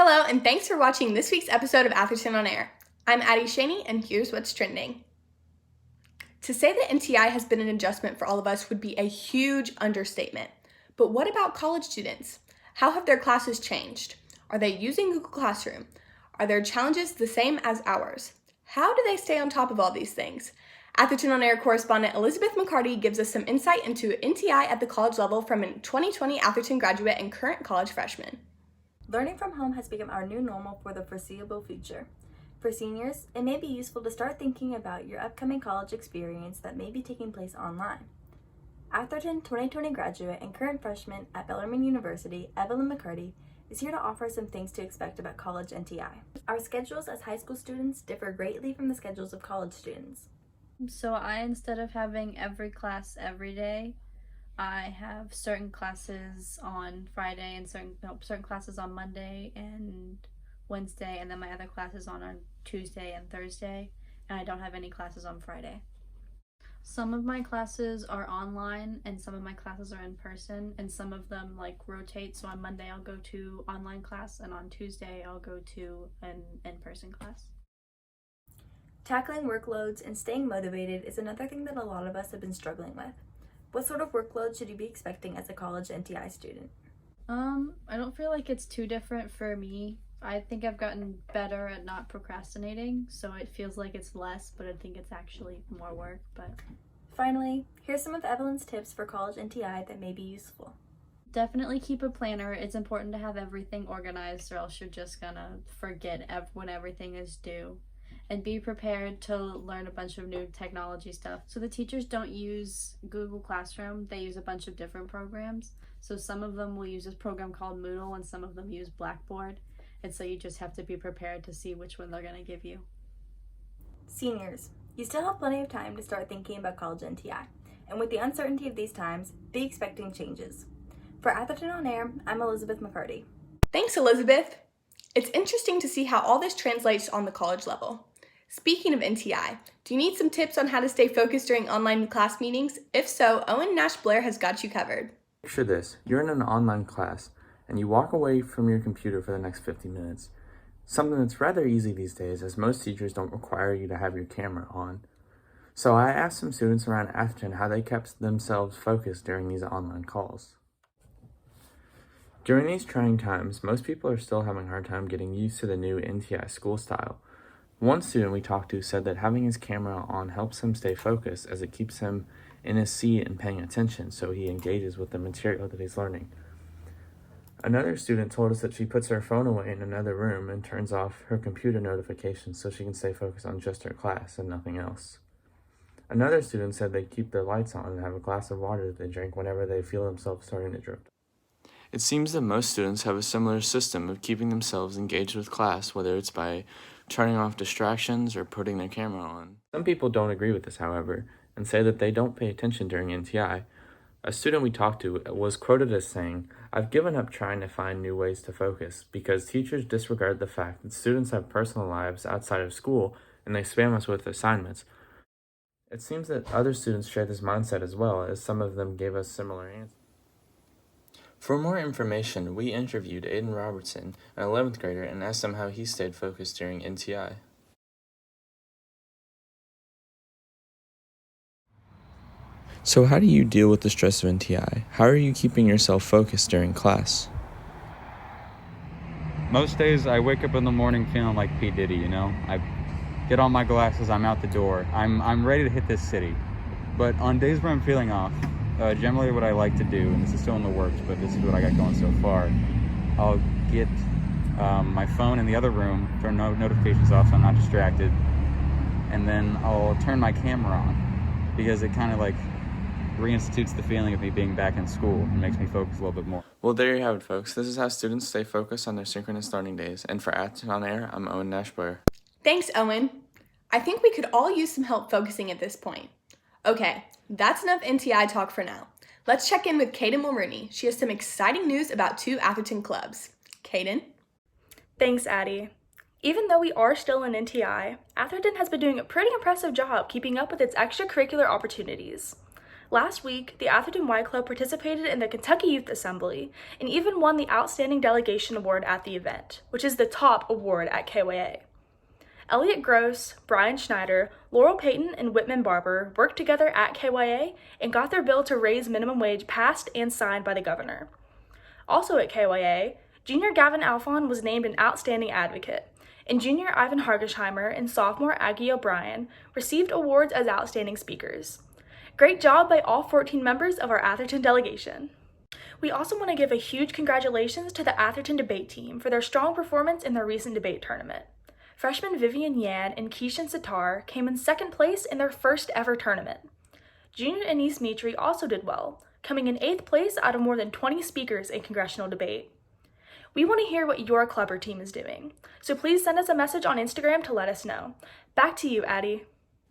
Hello, and thanks for watching this week's episode of Atherton on Air. I'm Addie Shaney, and here's what's trending. To say that NTI has been an adjustment for all of us would be a huge understatement. But what about college students? How have their classes changed? Are they using Google Classroom? Are their challenges the same as ours? How do they stay on top of all these things? Atherton on Air correspondent Elizabeth McCarty gives us some insight into NTI at the college level from a 2020 Atherton graduate and current college freshman. Learning from home has become our new normal for the foreseeable future. For seniors, it may be useful to start thinking about your upcoming college experience that may be taking place online. Atherton 2020 graduate and current freshman at Bellarmine University, Evelyn McCarty, is here to offer some things to expect about college NTI. Our schedules as high school students differ greatly from the schedules of college students. So instead of having every class every day, I have certain classes on Friday and certain classes on Monday and Wednesday, and then my other classes on Tuesday and Thursday, and I don't have any classes on Friday. Some of my classes are online and some of my classes are in person, and some of them rotate. So on Monday I'll go to online class, and on Tuesday I'll go to an in-person class. Tackling workloads and staying motivated is another thing that a lot of us have been struggling with. What sort of workload should you be expecting as a college NTI student? I don't feel like it's too different for me. I think I've gotten better at not procrastinating, so it feels like it's less, but I think it's actually more work. But finally, here's some of Evelyn's tips for college NTI that may be useful. Definitely keep a planner. It's important to have everything organized, or else you're just gonna forget when everything is due. And be prepared to learn a bunch of new technology stuff. So the teachers don't use Google Classroom, they use a bunch of different programs. So some of them will use this program called Moodle, and some of them use Blackboard. And so you just have to be prepared to see which one they're gonna give you. Seniors, you still have plenty of time to start thinking about college NTI. And with the uncertainty of these times, be expecting changes. For Atherton on Air, I'm Elizabeth McCarty. Thanks, Elizabeth. It's interesting to see how all this translates on the college level. Speaking of NTI, do you need some tips on how to stay focused during online class meetings? If so, Owen Nash Blair has got you covered. Picture this, you're in an online class and you walk away from your computer for the next 50 minutes. Something that's rather easy these days, as most teachers don't require you to have your camera on. So I asked some students around Atherton how they kept themselves focused during these online calls. During these trying times, most people are still having a hard time getting used to the new NTI school style. One student we talked to said that having his camera on helps him stay focused, as it keeps him in his seat and paying attention, so he engages with the material that he's learning. Another student told us that she puts her phone away in another room and turns off her computer notifications so she can stay focused on just her class and nothing else. Another student said they keep their lights on and have a glass of water that they drink whenever they feel themselves starting to drift. It seems that most students have a similar system of keeping themselves engaged with class, whether it's by turning off distractions or putting their camera on. Some people don't agree with this, however, and say that they don't pay attention during NTI. A student we talked to was quoted as saying, "I've given up trying to find new ways to focus because teachers disregard the fact that students have personal lives outside of school and they spam us with assignments." It seems that other students share this mindset as well, as some of them gave us similar answers. For more information, we interviewed Aiden Robertson, an 11th grader, and asked him how he stayed focused during NTI. So how do you deal with the stress of NTI? How are you keeping yourself focused during class? Most days I wake up in the morning feeling like P. Diddy, I get on my glasses, I'm out the door. I'm ready to hit this city. But on days where I'm feeling off, generally what I like to do, and this is still in the works, but this is what I got going so far, I'll get my phone in the other room, turn notifications off so I'm not distracted, and then I'll turn my camera on, because it kind of reinstitutes the feeling of me being back in school and makes me focus a little bit more. Well, there you have it, folks. This is how students stay focused on their synchronous learning days. And for Atherton on Air, I'm Owen Nash Blair. Thanks, Owen. I think we could all use some help focusing at this point. Okay, that's enough NTI talk for now. Let's check in with Kaden Mulrooney. She has some exciting news about 2 Atherton clubs. Kaden? Thanks, Addie. Even though we are still in NTI, Atherton has been doing a pretty impressive job keeping up with its extracurricular opportunities. Last week, the Atherton Y Club participated in the Kentucky Youth Assembly and even won the Outstanding Delegation Award at the event, which is the top award at KYA. Elliot Gross, Brian Schneider, Laurel Payton, and Whitman Barber worked together at KYA and got their bill to raise minimum wage passed and signed by the governor. Also at KYA, junior Gavin Alphon was named an Outstanding Advocate, and junior Ivan Hargesheimer and sophomore Aggie O'Brien received awards as Outstanding Speakers. Great job by all 14 members of our Atherton delegation. We also want to give a huge congratulations to the Atherton debate team for their strong performance in their recent debate tournament. Freshmen Vivian Yan and Keishan Sitar came in second place in their first ever tournament. Junior Anise Mitri also did well, coming in 8th place out of more than 20 speakers in congressional debate. We want to hear what your club or team is doing, so please send us a message on Instagram to let us know. Back to you, Addie.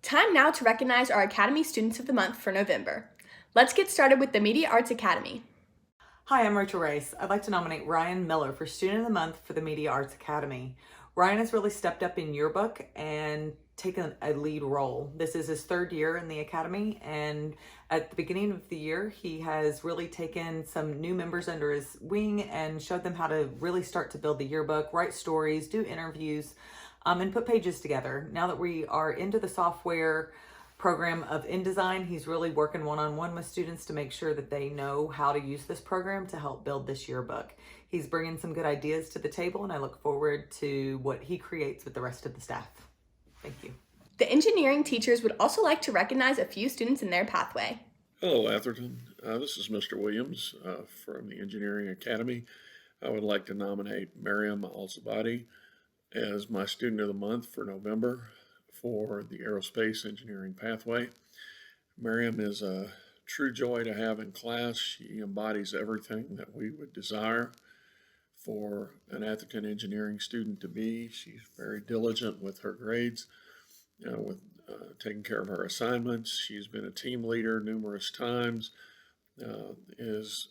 Time now to recognize our Academy Students of the Month for November. Let's get started with the Media Arts Academy. Hi, I'm Rachel Race. I'd like to nominate Ryan Miller for Student of the Month for the Media Arts Academy. Ryan has really stepped up in yearbook and taken a lead role. This is his 3rd year in the Academy, and at the beginning of the year, he has really taken some new members under his wing and showed them how to really start to build the yearbook, write stories, do interviews, and put pages together. Now that we are into the software program of InDesign, he's really working one-on-one with students to make sure that they know how to use this program to help build this yearbook. He's bringing some good ideas to the table, and I look forward to what he creates with the rest of the staff. Thank you. The engineering teachers would also like to recognize a few students in their pathway. Hello, Atherton. This is Mr. Williams from the Engineering Academy. I would like to nominate Mariam Al-Zabadi as my Student of the Month for November for the Aerospace Engineering Pathway. Mariam is a true joy to have in class. She embodies everything that we would desire for an Atherton engineering student to be. She's very diligent with her grades, with taking care of her assignments. She's been a team leader numerous times, is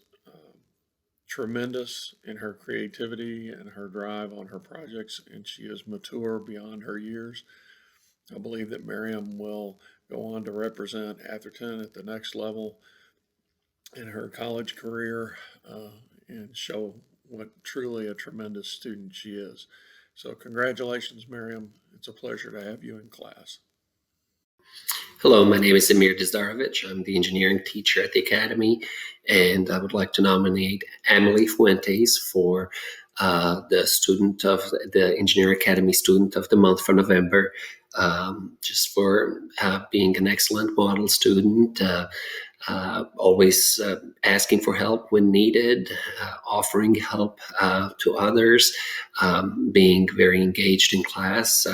tremendous in her creativity and her drive on her projects, and she is mature beyond her years. I believe that Mariam will go on to represent Atherton at the next level in her college career and show what truly a tremendous student she is. So congratulations, Mariam. It's a pleasure to have you in class. Hello, my name is Amir Dizdarovich. I'm the engineering teacher at the Academy, and I would like to nominate Emily Fuentes for the student of the Engineering Academy Student of the Month for November, just for being an excellent model student, always asking for help when needed, offering help to others, being very engaged in class,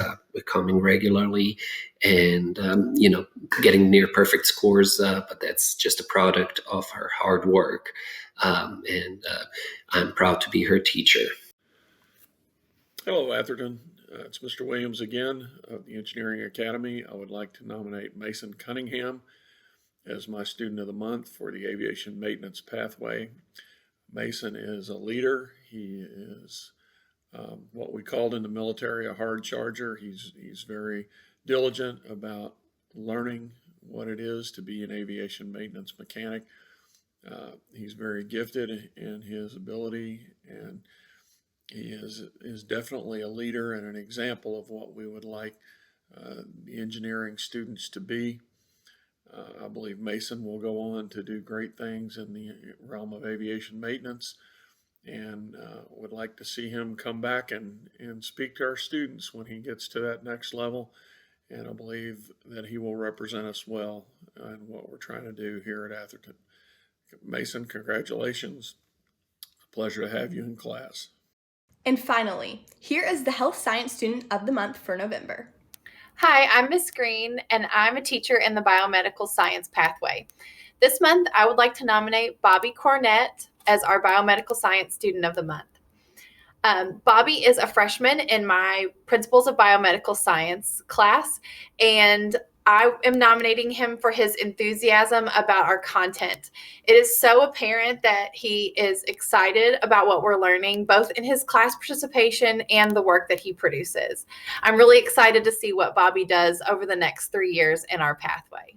coming regularly, and getting near perfect scores, but that's just a product of her hard work, and I'm proud to be her teacher. Hello, Atherton. It's Mr. Williams again of the Engineering Academy. I would like to nominate Mason Cunningham as my Student of the Month for the Aviation Maintenance Pathway. Mason is a leader. He is what we called in the military a hard charger. He's very diligent about learning what it is to be an aviation maintenance mechanic. He's very gifted in his ability, and he is definitely a leader and an example of what we would like the engineering students to be. I believe Mason will go on to do great things in the realm of aviation maintenance, and would like to see him come back and speak to our students when he gets to that next level. And I believe that he will represent us well in what we're trying to do here at Atherton. Mason, congratulations. A pleasure to have you in class. And finally, here is the Health Science Student of the Month for November. Hi, I'm Miss Green, and I'm a teacher in the Biomedical Science Pathway. This month, I would like to nominate Bobby Cornett as our Biomedical Science Student of the Month. Bobby is a freshman in my Principles of Biomedical Science class, and I am nominating him for his enthusiasm about our content. It is so apparent that he is excited about what we're learning, both in his class participation and the work that he produces. I'm really excited to see what Bobby does over the next 3 years in our pathway.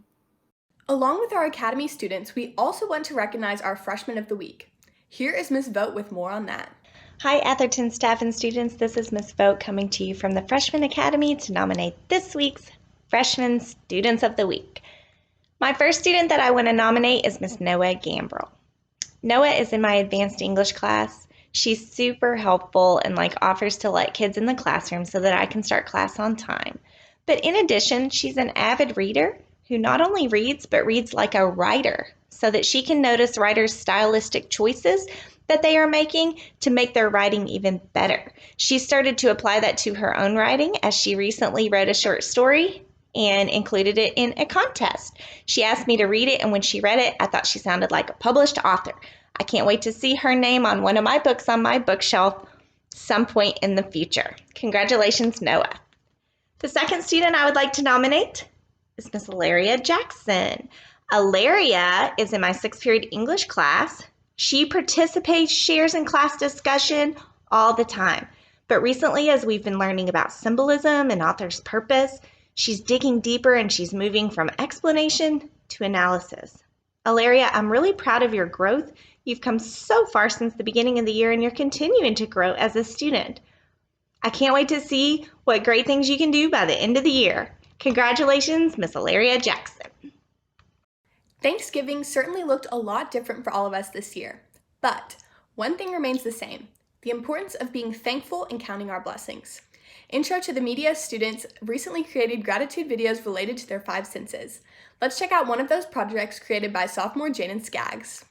Along with our Academy students, we also want to recognize our Freshman of the Week. Here is Ms. Vogt with more on that. Hi, Atherton staff and students. This is Ms. Vogt coming to you from the Freshman Academy to nominate this week's Freshman Students of the Week. My first student that I want to nominate is Ms. Noah Gambrill. Noah is in my advanced English class. She's super helpful and offers to let kids in the classroom so that I can start class on time. But in addition, she's an avid reader who not only reads, but reads like a writer so that she can notice writers' stylistic choices that they are making to make their writing even better. She started to apply that to her own writing as she recently wrote a short story and included it in a contest. She asked me to read it, and when she read it, I thought she sounded like a published author. I can't wait to see her name on one of my books on my bookshelf some point in the future. Congratulations, Noah. The second student I would like to nominate is Miss Alaria Jackson. Alaria is in my 6th period English class. She participates, shares in class discussion all the time. But recently, as we've been learning about symbolism and author's purpose, she's digging deeper and she's moving from explanation to analysis. Alaria, I'm really proud of your growth. You've come so far since the beginning of the year and you're continuing to grow as a student. I can't wait to see what great things you can do by the end of the year. Congratulations, Miss Alaria Jackson. Thanksgiving certainly looked a lot different for all of us this year, but one thing remains the same: the importance of being thankful and counting our blessings. Intro to the Media students recently created gratitude videos related to their 5 senses. Let's check out one of those projects created by sophomore Jaden Skaggs.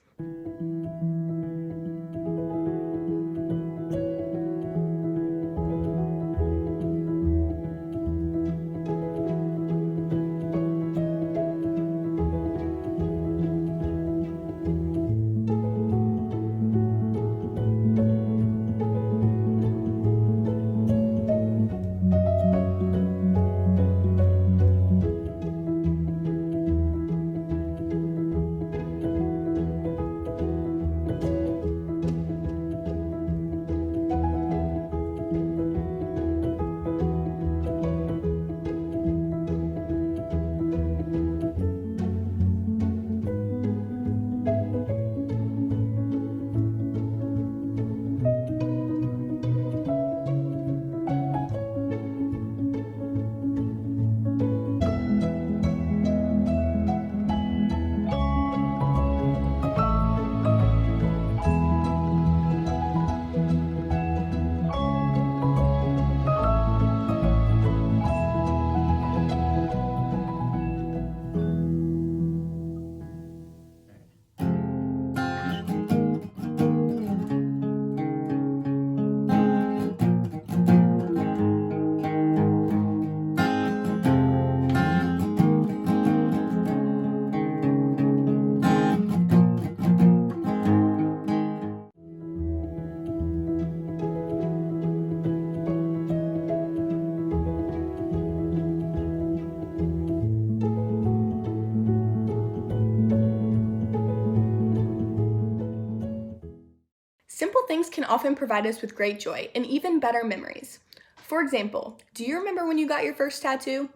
Simple things can often provide us with great joy and even better memories. For example, do you remember when you got your first tattoo?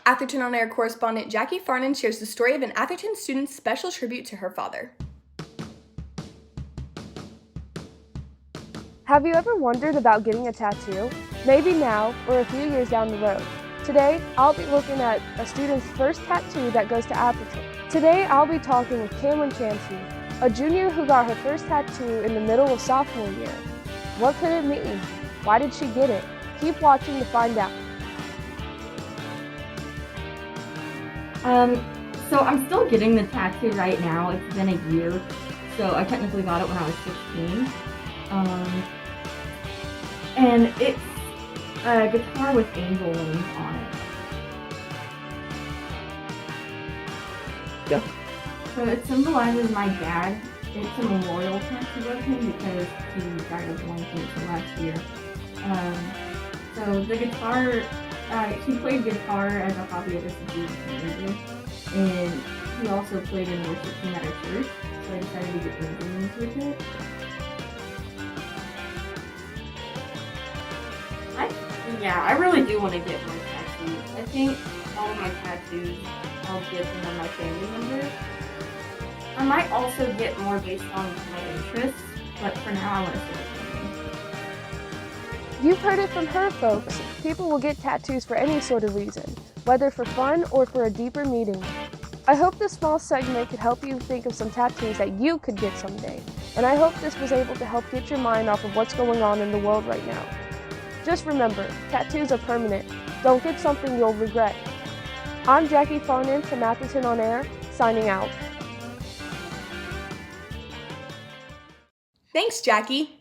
Atherton On Air correspondent Jackie Farnan shares the story of an Atherton student's special tribute to her father. Have you ever wondered about getting a tattoo? Maybe now or a few years down the road. Today, I'll be looking at a student's first tattoo that goes to Atherton. Today, I'll be talking with Cameron Chansey, a junior who got her first tattoo in the middle of sophomore year. What could it mean? Why did she get it? Keep watching to find out. So I'm still getting the tattoo right now. It's been a year, so I technically got it when I was 16. And it's a guitar with angel wings on it. Yeah. So it symbolizes my dad. It's a memorial tattoo of him because he died of lung cancer last year. So the guitar, he played guitar as a hobby ever since he was a teenager. And he also played in worship team at our church, so I decided to get angel wings with it. I really do want to get more tattoos. I think all of my tattoos I'll get from my family members. I might also get more based on my interests, but for now I want to stay with painting. You've heard it from her, folks. People will get tattoos for any sort of reason, whether for fun or for a deeper meaning. I hope this small segment could help you think of some tattoos that you could get someday, and I hope this was able to help get your mind off of what's going on in the world right now. Just remember, tattoos are permanent. Don't get something you'll regret. I'm Jackie Farnan from Atherton On Air, signing out. Thanks, Jackie.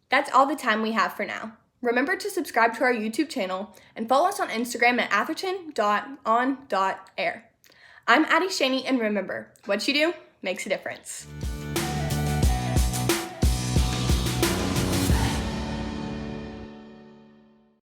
That's all the time we have for now. Remember to subscribe to our YouTube channel and follow us on Instagram at atherton.on.air. I'm Addie Shaney, and remember, what you do makes a difference.